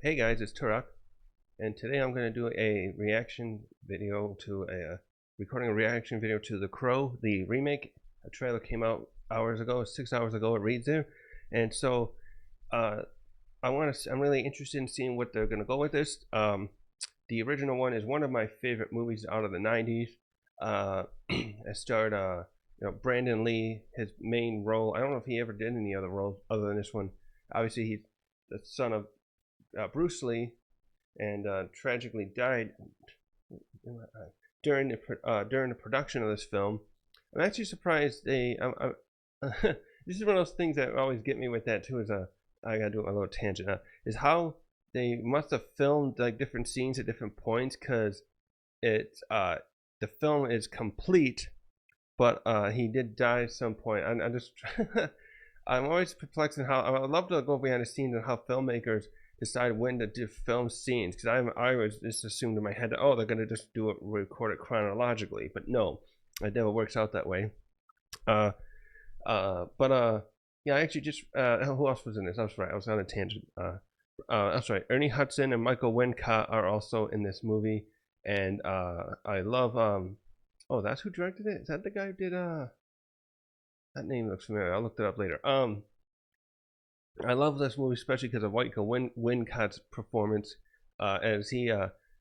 Hey guys, it's Turok, and today I'm going to do a reaction video to recording a reaction video to The Crow, the remake. A trailer came out hours ago, 6 hours ago. It reads there, and so uh, I'm really interested in seeing what they're going to go with this. The original one is one of my favorite movies out of the '90s. It starred Brandon Lee, his main role. I don't know if he ever did any other roles other than this one. Obviously, he's the son of Bruce Lee, and tragically died during the production of this film. I'm actually surprised they. This is one of those things that always get me with that too. I gotta do a little tangent. Is how they must have filmed like different scenes at different points because it's the film is complete, but he did die at some point. I just I'm always perplexed in how I would love to go behind the scenes and how filmmakers decide when to do film scenes, because I was just assumed in my head that, oh, they're gonna just do it, record it chronologically, but no, it never works out that way. But yeah, I actually just who else was in this? I was right, I was on a tangent. That's right, Ernie Hudson and Michael Wincott are also in this movie, and I love oh, that's who directed it. Is that the guy who did that name looks familiar. I'll look it up later. I love this movie especially because of Michael Wincott's performance, as he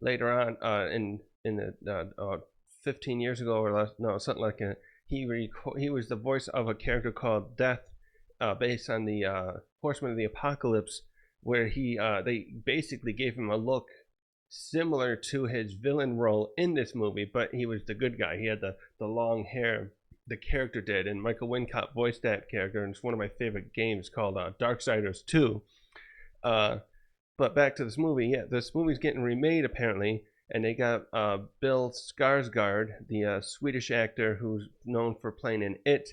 later on in the 15 years ago or less, no, something like that. He was the voice of a character called Death, based on the Horseman of the Apocalypse, where they basically gave him a look similar to his villain role in this movie, but he was the good guy. He had the long hair, the character did, and Michael Wincott voiced that character, and it's one of my favorite games called Darksiders 2. But back to this movie, yeah, this movie's getting remade apparently, and they got Bill Skarsgård, the Swedish actor who's known for playing in It,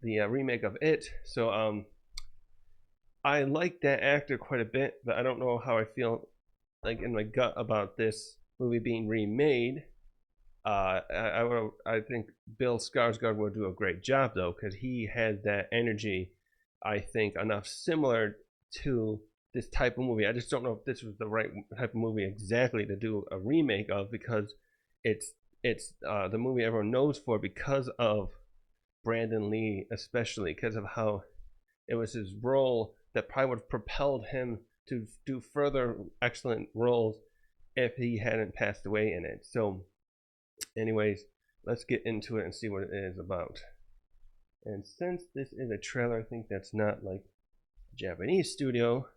the remake of It. So I like that actor quite a bit, but I don't know how I feel like in my gut about this movie being remade. I think Bill Skarsgård will do a great job though, because he had that energy. I think enough similar to this type of movie. I just don't know if this was the right type of movie exactly to do a remake of, because it's the movie everyone knows for because of Brandon Lee, especially because of how it was his role that probably would have propelled him to do further excellent roles if he hadn't passed away in it. So anyways, let's get into it and see what it is about. And since this is a trailer, I think that's not like a Japanese studio,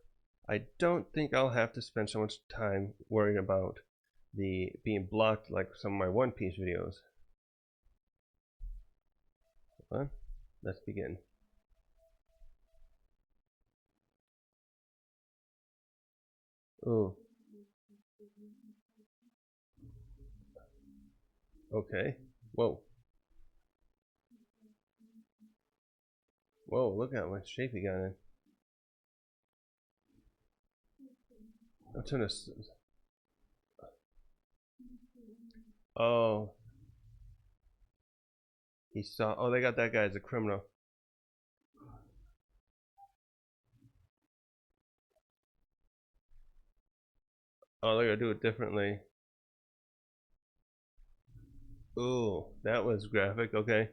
I don't think I'll have to spend so much time worrying about the being blocked like some of my One Piece videos. Hold on. Let's begin. Ooh. Okay. Whoa. Whoa, look at what shape he got in. I'll turn this. Oh. He saw. Oh, they got that guy as a criminal. Oh, they're gonna do it differently. Ooh, that was graphic. Okay.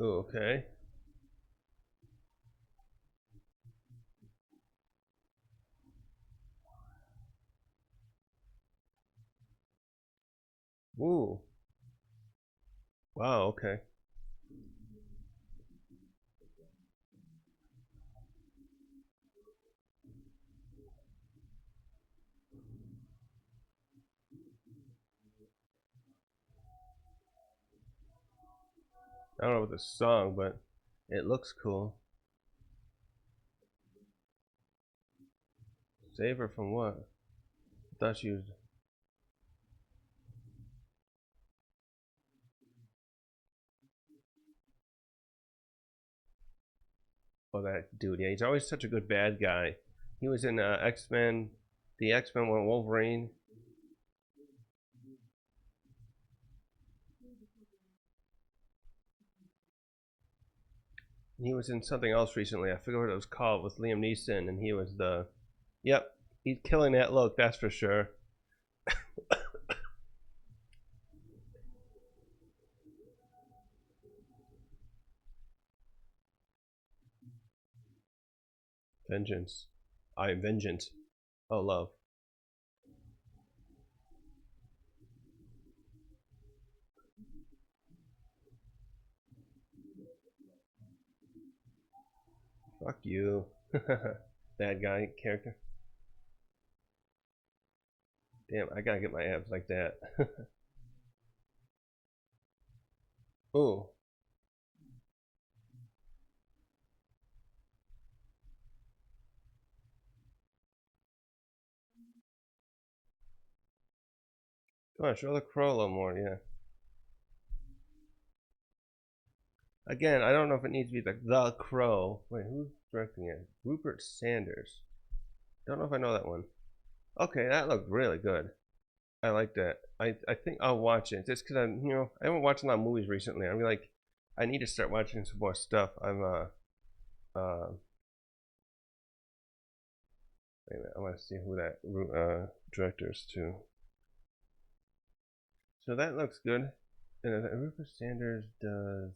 Ooh, okay. Ooh. Wow, okay. I don't know what the song, but it looks cool. Save her from what? I thought she was. Oh, that dude. Yeah, he's always such a good bad guy. He was in X-Men, the X-Men one, Wolverine. He was in something else recently. I forget what it was called with Liam Neeson, and he was the. Yep, he's killing that look. That's for sure. Vengeance. I am vengeance. Oh, love. Fuck you. Bad guy character. Damn, I gotta get my abs like that. Ooh. Come on, show the crow a little more, yeah. Again, I don't know if it needs to be the Crow. Wait, who's directing it? Rupert Sanders. Don't know if I know that one. Okay, that looked really good. I like that. I think I'll watch it just because I haven't watched a lot of movies recently. I'm like, I need to start watching some more stuff. Uh wait a minute, I want to see who that director's too. So that looks good. And Rupert Sanders does.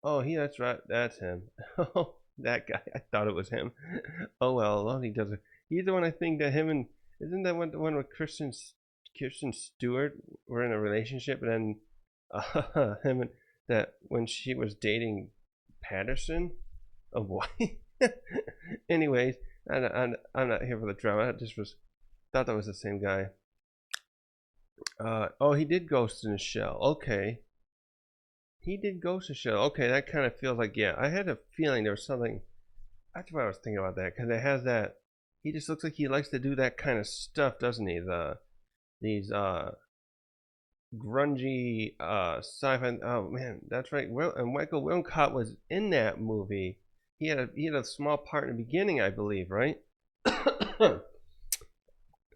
Oh, that's right. That's him. Oh, that guy. I thought it was him. Oh well, he does it. He's the one I think that him and isn't that one the one with Kirsten Stewart were in a relationship, and then him and that when she was dating Patterson. Oh boy. Anyways, I'm not here for the drama. I just thought that was the same guy. Oh, he did Ghost in the Shell. Okay. He did Ghost in the Shell. Okay, that kind of feels like, yeah, I had a feeling there was something. That's why I was thinking about that, because it has that. He just looks like he likes to do that kind of stuff, doesn't he? These grungy sci-fi. Oh man, that's right. Well, and Michael Wincott was in that movie. He had a small part in the beginning, I believe, right?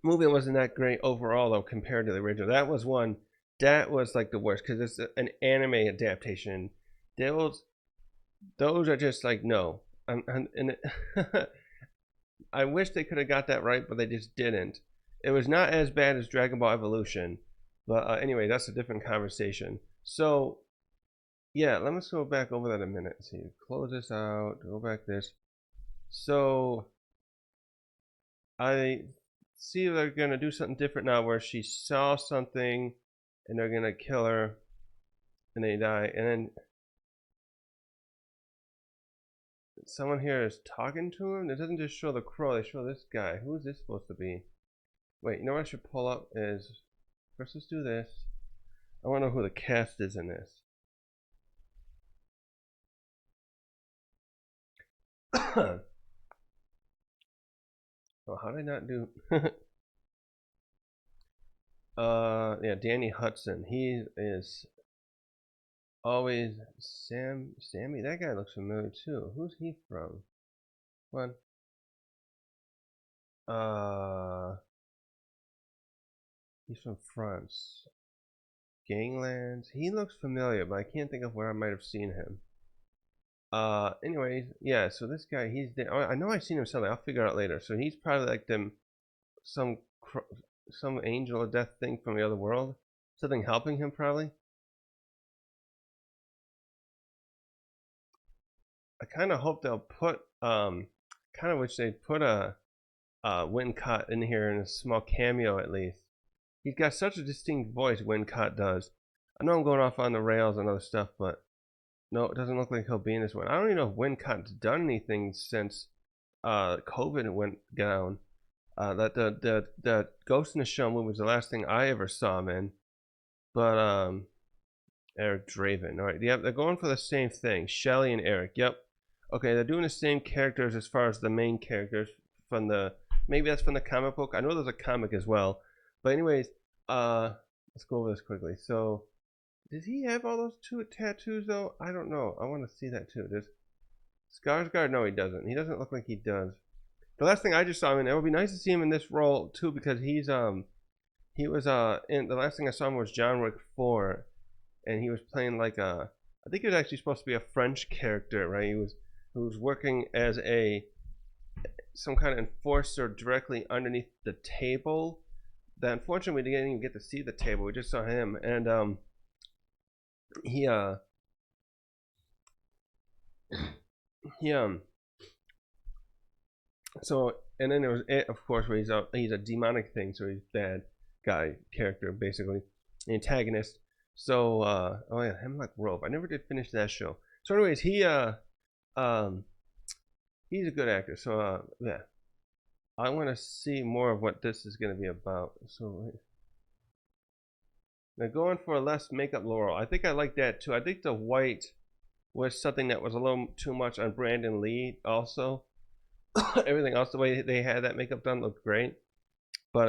Movie wasn't that great overall though compared to the original. That was one that was like the worst because it's an anime adaptation. Those are just like no. And I wish they could have got that right, but they just didn't. It was not as bad as Dragon Ball Evolution, but anyway, that's a different conversation. So yeah, let us go back over that a minute. See, close this out. Go back this. So I see they're gonna do something different now, where she saw something, and they're gonna kill her, and they die, and then someone here is talking to him. It doesn't just show the crow; they show this guy. Who is this supposed to be? Wait, you know what I should pull up is first. Let's do this. I want to know who the cast is in this. Oh, how did I not do? Yeah, Danny Hudson. He is always Sammy. That guy looks familiar too. Who's he from? One. He's from France. Ganglands. He looks familiar, but I can't think of where I might have seen him. Anyways, yeah. So this guy, I know I've seen him something. I'll figure it out later. So he's probably like some angel of death thing from the other world. Something helping him probably. I kind of hope they'll put kind of wish they'd put a Wincott in here in a small cameo at least. He's got such a distinct voice, Wincott does. I know I'm going off on the rails and other stuff, but no, it doesn't look like he'll be in this one. I don't even know if Wincott's done anything since COVID went down. That the Ghost in the Shell movie was the last thing I ever saw him in. But Eric Draven. All right, yep, they're going for the same thing. Shelley and Eric. Yep. Okay, they're doing the same characters as far as the main characters from the. Maybe that's from the comic book. I know there's a comic as well. But anyways, let's go over this quickly. So, does he have all those two tattoos though? I don't know. I want to see that too. Does Skarsgård? No, he doesn't. He doesn't look like he does. The last thing I just saw him in, it would be nice to see him in this role too, because he was in the last thing I saw him was John Wick 4, and he was playing like I think he was actually supposed to be a French character, right? He was working as some kind of enforcer directly underneath the table. That unfortunately we didn't even get to see the table. We just saw him, and he he so, and then there was it, of course, where he's a demonic thing, so he's bad guy character basically, the antagonist. So oh yeah, Hemlock Grove. I never did finish that show. So anyways, um he's a good actor. So yeah, I want to see more of what this is going to be about. So now going for a less makeup Laurel. I think I like that too. I think the white was something that was a little too much on Brandon Lee also. Everything else, the way they had that makeup done looked great. But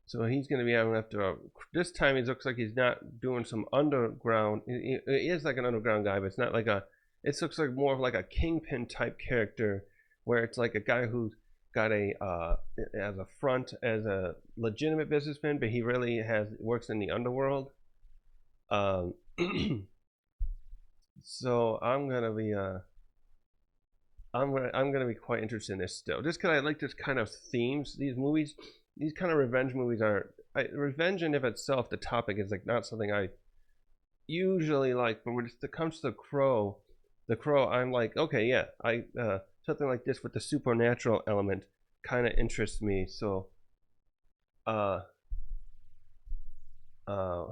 so he's going to be on after this time. He looks like he's not doing some underground. He is like an underground guy, but it's not like a. It looks like more of like a Kingpin type character, where it's like a guy who's got a as a front as a legitimate businessman, but he really works in the underworld. Um, so I'm gonna be quite interested in this still, just because I like this kind of themes. These movies, these kind of revenge movies are revenge in of itself. The topic is like not something I usually like, but when it comes to the Crow, I'm like, okay, yeah, I something like this with the supernatural element kind of interests me. So, uh, uh,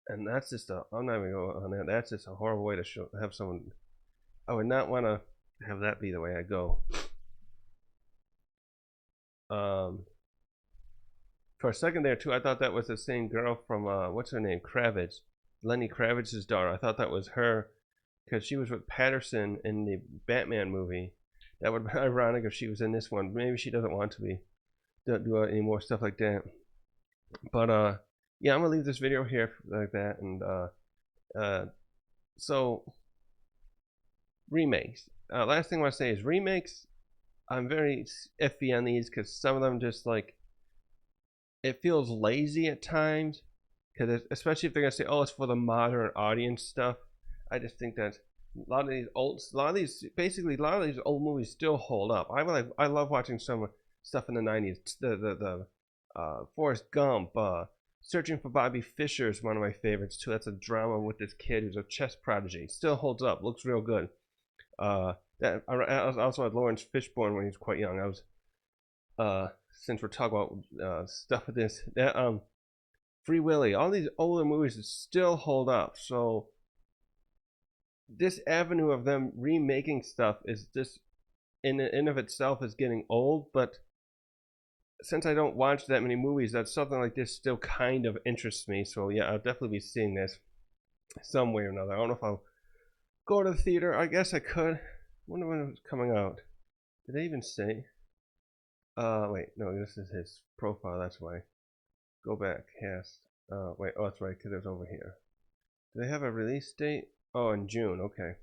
and that's just I'm not even going on that. That's just a horrible way to have someone. I would not want to have that be the way I go. Um, for a second there too, I thought that was the same girl from what's her name, Kravitz, Lenny Kravitz's daughter. I thought that was her because she was with Patterson in the Batman movie. That would be ironic if she was in this one. Maybe she doesn't want to be. Don't do any more stuff like that. But yeah, I'm gonna leave this video here like that, and so remakes. Last thing I want to say is remakes. I'm very iffy on these because some of them just like it feels lazy at times. Because especially if they're gonna say, "Oh, it's for the modern audience stuff," I just think that a lot of these old movies still hold up. I love watching some stuff in the '90s. The Forrest Gump, Searching for Bobby Fischer is one of my favorites too. That's a drama with this kid who's a chess prodigy. Still holds up. Looks real good. That I also had Lawrence Fishburne when he was quite young. I was since we're talking about stuff with this that Free Willy, all these older movies still hold up. So this avenue of them remaking stuff is just in and of itself is getting old. But since I don't watch that many movies, that something like this still kind of interests me. So yeah, I'll definitely be seeing this some way or another. I don't know if I'll go to the theater. I guess I could. I wonder when it's coming out. Did they even say? Wait, no, this is his profile. That's why. Go back, cast. Wait, oh, that's right, because it was over here. Do they have a release date? Oh, in June. Okay.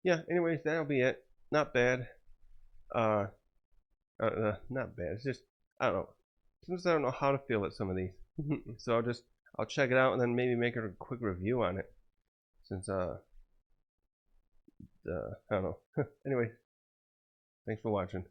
Yeah. Anyways, that'll be it. Not bad. Not bad. It's just I don't know. Sometimes I don't know how to feel at some of these. So I'll check it out and then maybe make a quick review on it. Since I don't know. Anyway, thanks for watching.